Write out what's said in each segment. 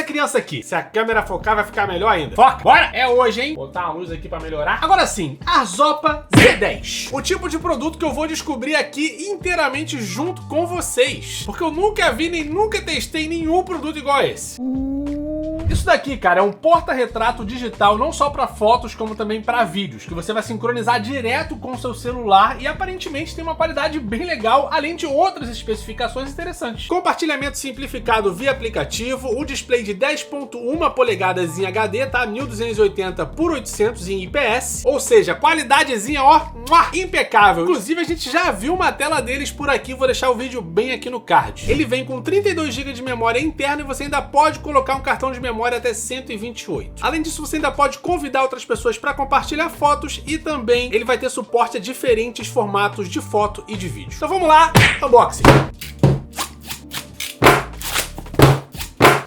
criança aqui. Se a câmera focar, vai ficar melhor ainda. Foca! Bora! É hoje, hein? Vou botar uma luz aqui pra melhorar. Agora sim, Arzopa Z10. O tipo de produto que eu vou descobrir aqui inteiramente junto com vocês. Porque eu nunca vi nem nunca testei nenhum produto igual a esse. Isso daqui, cara, é um porta-retrato digital não só para fotos, como também para vídeos, que você vai sincronizar direto com o seu celular e aparentemente tem uma qualidade bem legal, além de outras especificações interessantes. Compartilhamento simplificado via aplicativo, o display de 10.1 polegadas em HD, tá? 1280 por 800 em IPS, ou seja, qualidadezinha, ó, impecável. Inclusive, a gente já viu uma tela deles por aqui, vou deixar o vídeo bem aqui no card. Ele vem com 32 GB de memória interna e você ainda pode colocar um cartão de memória até 128. Além disso, você ainda pode convidar outras pessoas para compartilhar fotos e também ele vai ter suporte a diferentes formatos de foto e de vídeo. Então vamos lá, unboxing!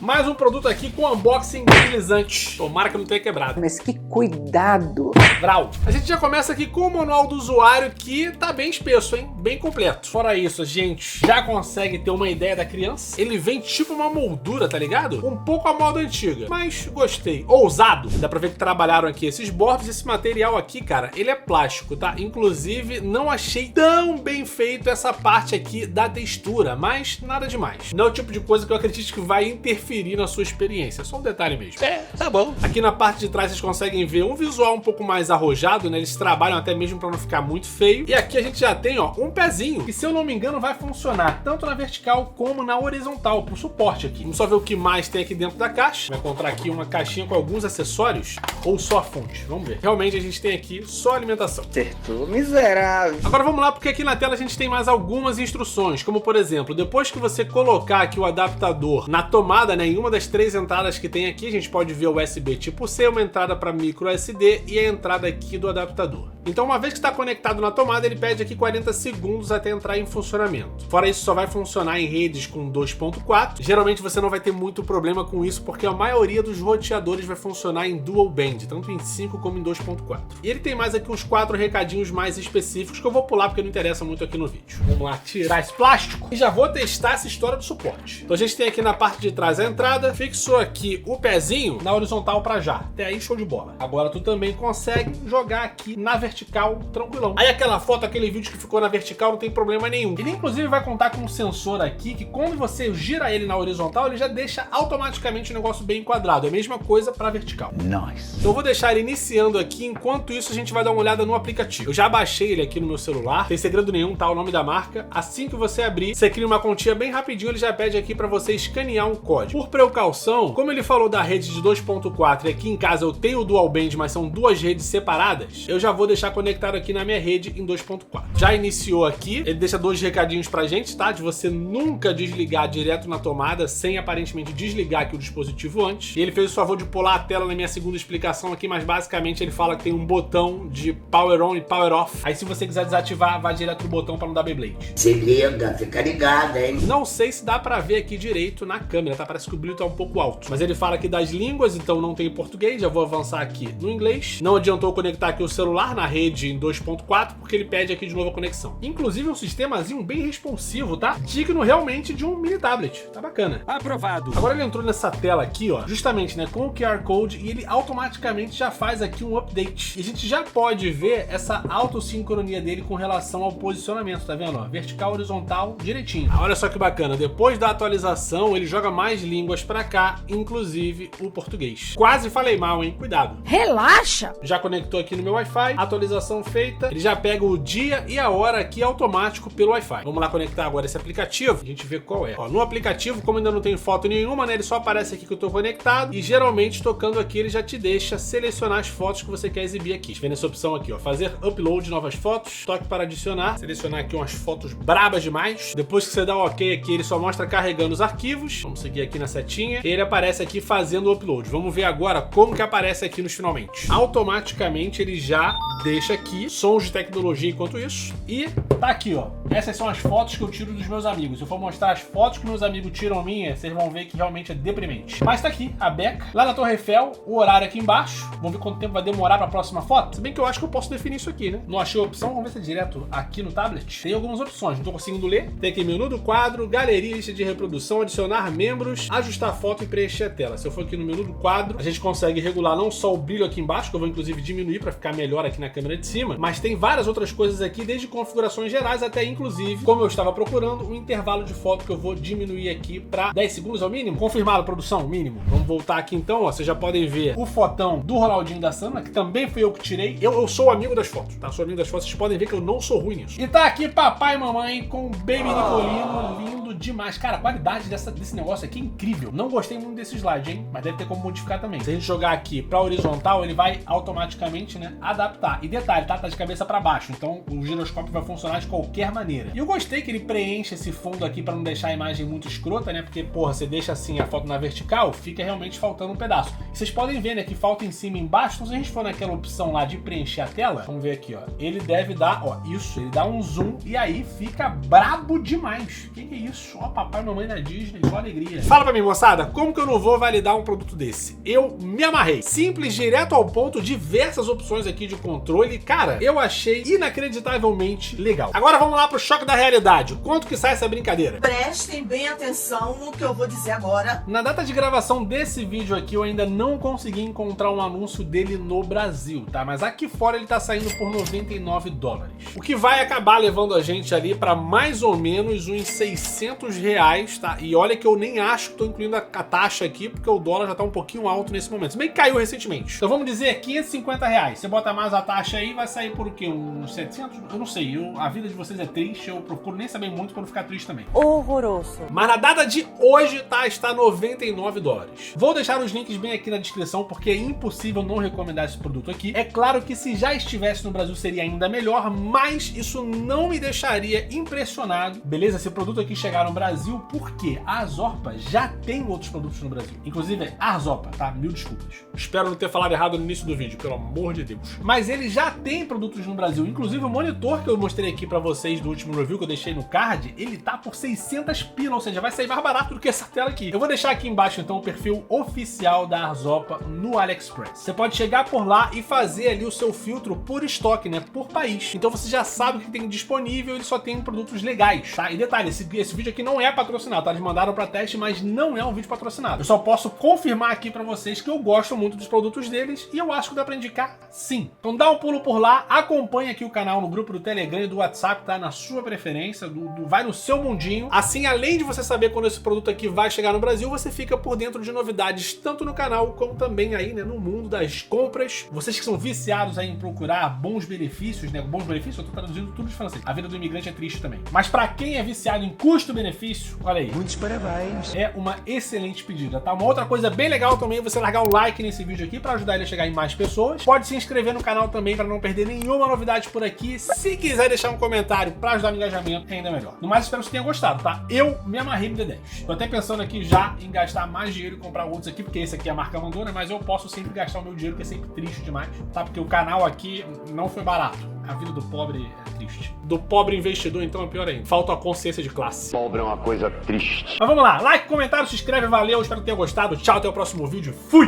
Mais um produto aqui com unboxing deslizante. Tomara que não tenha quebrado. Mas que cuidado! Vral. A gente já começa aqui com o manual do usuário que tá bem espesso, hein? Bem completo. Fora isso, a gente já consegue ter uma ideia da criança. Ele vem tipo uma moldura, tá ligado? Um pouco a moda antiga, mas gostei. Ousado. Dá pra ver que trabalharam aqui esses bordos. Esse material aqui, cara, ele é plástico, tá? Inclusive, não achei tão bem feito essa parte aqui da textura, mas nada demais. Não é o tipo de coisa que eu acredito que vai interferir na sua experiência, só um detalhe mesmo. É, tá bom. Aqui na parte de trás vocês conseguem ver um visual um pouco mais arrojado, né? Eles trabalham até mesmo para não ficar muito feio. E aqui a gente já tem, ó, um pezinho, que se eu não me engano vai funcionar tanto na vertical como na horizontal, pro suporte aqui. Vamos só ver o que mais tem aqui dentro da caixa. Vai encontrar aqui uma caixinha com alguns acessórios ou só a fonte. Vamos ver. Realmente a gente tem aqui só alimentação. Acertou, miserável. Agora vamos lá, porque aqui na tela a gente tem mais algumas instruções, como por exemplo, depois que você colocar aqui o adaptador na tomada, né, em uma das 3 entradas que tem aqui, a gente pode ver o USB tipo C, uma entrada para micro SD e a entrada aqui do adaptador. Então, uma vez que está conectado na tomada, ele pede aqui 40 segundos até entrar em funcionamento. Fora isso, só vai funcionar em redes com 2.4. Geralmente você não vai ter muito problema com isso, porque a maioria dos roteadores vai funcionar em dual band, tanto em 5 como em 2.4. E ele tem mais aqui uns 4 recadinhos mais específicos que eu vou pular porque não interessa muito aqui no vídeo. Vamos lá, tirar esse plástico e já vou testar essa história do suporte. Então a gente tem aqui na parte de trás a entrada, fixou aqui o pezinho na horizontal para já. Até aí, show de bola. Agora tu também consegue jogar aqui na vertical, tranquilão. Aí aquela foto, aquele vídeo que ficou na vertical, não tem problema nenhum. Ele inclusive vai contar com um sensor aqui que quando você gira ele na horizontal, ele já deixa automaticamente o negócio bem enquadrado. É a mesma coisa para vertical. Nice. Então eu vou deixar ele iniciando aqui, enquanto isso a gente vai dar uma olhada no aplicativo. Eu já baixei ele aqui no meu celular, tem segredo nenhum, tá o nome da marca. Assim que você abrir, você cria uma continha bem rapidinho, ele já pede aqui para você escanear um código. Por precaução, como ele falou da rede de 2.4 e aqui em casa eu tenho o dual band, mas são 2 redes separadas, eu já vou deixar conectado aqui na minha rede em 2.4. Já iniciou aqui, ele deixa 2 recadinhos pra gente, tá? De você nunca desligar direto na tomada sem aparentemente desligar aqui o dispositivo antes. E ele fez o favor de pular a tela na minha segunda explicação aqui, mas basicamente ele fala que tem um botão de power on e power off. Aí se você quiser desativar, vai direto no botão pra não dar Beyblade. Se liga, fica ligado, hein? Não sei se dá pra ver aqui direito na câmera, tá? Parece que o brilho tá um pouco alto. Mas ele fala aqui das línguas, então não tem em português, já vou avançar aqui no inglês. Não adiantou conectar aqui o celular na rede em 2.4, porque ele pede aqui de novo a conexão. Inclusive um sistemazinho bem responsivo, tá? Digno realmente de um mini tablet. Tá bacana. Aprovado. Agora ele entrou nessa tela aqui, ó, justamente, né, com o QR Code e ele automaticamente já faz aqui um update. E a gente já pode ver essa autossincronia dele com relação ao posicionamento, tá vendo? Ó, vertical, horizontal, direitinho. Olha só que bacana, depois da atualização ele joga mais línguas pra cá, inclusive o português. Quase falei mal, hein? Cuidado. Relaxa! Já conectou aqui no meu Wi-Fi, atualização feita, ele já pega o dia e a hora aqui automático pelo Wi-Fi. Vamos lá conectar agora esse aplicativo, a gente vê qual é. Ó, no aplicativo, como ainda não tem foto nenhuma, né, ele só aparece aqui que eu tô conectado e geralmente tocando aqui ele já te deixa selecionar as fotos que você quer exibir aqui. Vem nessa opção aqui, ó, fazer upload de novas fotos, toque para adicionar, selecionar aqui umas fotos brabas demais. Depois que você dá o ok aqui, ele só mostra carregando os arquivos. Vamos seguir aqui na setinha. Ele aparece aqui fazendo o upload. Vamos ver agora como que aparece aqui nos finalmente. Automaticamente ele já deixa aqui sons de tecnologia enquanto isso. E tá aqui, ó. Essas são as fotos que eu tiro dos meus amigos. Se eu for mostrar as fotos que meus amigos tiram minha, vocês vão ver que realmente é deprimente. Mas tá aqui, a beca. Lá na Torre Eiffel, o horário aqui embaixo. Vamos ver quanto tempo vai demorar pra próxima foto. Se bem que eu acho que eu posso definir isso aqui, né? Não achei a opção, vamos ver se é direto aqui no tablet. Tem algumas opções, não tô conseguindo ler. Tem aqui menu do quadro, galeria, lista de reprodução, adicionar membros. ajustar a foto e preencher a tela. Se eu for aqui no menu do quadro, a gente consegue regular não só o brilho aqui embaixo, que eu vou inclusive diminuir para ficar melhor aqui na câmera de cima, mas tem várias outras coisas aqui, desde configurações gerais até inclusive, como eu estava procurando, um intervalo de foto que eu vou diminuir aqui para 10 segundos ao mínimo. Confirmado, produção, mínimo. Vamos voltar aqui então, ó, vocês já podem ver o fotão do Ronaldinho da Sâmara, que também fui eu que tirei. Eu sou amigo das fotos, tá? Sou amigo das fotos, vocês podem ver que eu não sou ruim nisso. E tá aqui papai e mamãe com o Baby Nicolino, lindo demais. Cara, a qualidade desse negócio aqui é incrível. Não gostei muito desse slide, hein? Mas deve ter como modificar também. Se a gente jogar aqui pra horizontal, ele vai automaticamente, né, adaptar. E detalhe, tá de cabeça pra baixo, então o giroscópio vai funcionar de qualquer maneira. E eu gostei que ele preenche esse fundo aqui pra não deixar a imagem muito escrota, né? Porque, porra, você deixa assim a foto na vertical, fica realmente faltando um pedaço. E vocês podem ver, né, que falta em cima e embaixo. Então se a gente for naquela opção lá de preencher a tela, vamos ver aqui, ó. Ele deve dar, ó, isso, ele dá um zoom e aí fica brabo demais. Que é isso? Ó, papai e mamãe da Disney, com alegria. Fala pra mim, moçada, como que eu não vou validar um produto desse? Eu me amarrei. Simples, direto ao ponto, diversas opções aqui de controle. Cara, eu achei inacreditavelmente legal. Agora vamos lá pro choque da realidade. Quanto que sai essa brincadeira? Prestem bem atenção no que eu vou dizer agora. Na data de gravação desse vídeo aqui, eu ainda não consegui encontrar um anúncio dele no Brasil, tá? Mas aqui fora ele tá saindo por $99. O que vai acabar levando a gente ali pra mais ou menos uns R$600, tá? E olha que eu nem acho que tô incluindo a taxa aqui, porque o dólar já tá um pouquinho alto nesse momento. Se bem que caiu recentemente. Então vamos dizer R$550. Você bota mais a taxa aí, vai sair por o quê? Uns 700? Eu não sei. A vida de vocês é triste, eu procuro nem saber muito pra não ficar triste também. Horroroso. Mas na data de hoje, tá? Está $99. Vou deixar os links bem aqui na descrição, porque é impossível não recomendar esse produto aqui. É claro que se já estivesse no Brasil seria ainda melhor, mas isso não me deixaria impressionado, beleza? Se o produto aqui chegar no Brasil, porque a Arzorpa já tem outros produtos no Brasil. Inclusive, a Arzorpa, tá? Mil desculpas. Espero não ter falado errado no início do vídeo, pelo amor de Deus. Mas ele já tem produtos no Brasil. Inclusive, o monitor que eu mostrei aqui pra vocês do último review que eu deixei no card, ele tá por 600 pila, ou seja, vai sair mais barato do que essa tela aqui. Eu vou deixar aqui embaixo, então, o perfil oficial da Arzorpa no AliExpress. Você pode chegar por lá e fazer ali o seu filtro por estoque, né? Por país. Então você já sabe o que tem disponível, ele só tem produtos legais, tá? E detalhe, esse vídeo aqui não é patrocinado, tá? Eles mandaram pra teste, mas não é um vídeo patrocinado. Eu só posso confirmar aqui pra vocês que eu gosto muito dos produtos deles e eu acho que dá pra indicar sim. Então dá um pulo por lá, acompanha aqui o canal no grupo do Telegram e do WhatsApp, tá? Na sua preferência, vai no seu mundinho. Assim, além de você saber quando esse produto aqui vai chegar no Brasil, você fica por dentro de novidades, tanto no canal, como também aí, né, no mundo das compras. Vocês que são viciados aí em procurar bons benefícios, né? Bons benefícios, eu tô traduzindo tudo de francês. A vida do imigrante é triste também. Mas pra quem é viciado em custo-benefício, olha aí. Muitos parabéns. É uma excelente pedida, tá? Uma outra coisa bem legal também é você largar o like nesse vídeo aqui pra ajudar ele a chegar em mais pessoas. Pode se inscrever no canal também pra não perder nenhuma novidade por aqui. Se quiser deixar um comentário pra ajudar no engajamento, é ainda melhor. No mais, espero que você tenha gostado, tá? Eu me amarrei no D10. Tô até pensando aqui já em gastar mais dinheiro e comprar outros aqui, porque esse aqui a marca mandou, né? Mas eu posso sempre gastar o meu dinheiro, que é sempre triste demais, tá? Porque o canal aqui não foi barato. A vida do pobre é triste. Do pobre investidor, então, é pior ainda. Falta a consciência de classe. Pobre é uma coisa triste. Mas vamos lá. Like, comentário, se inscreve, valeu. Espero que tenha gostado. Tchau, até o próximo vídeo. Fui!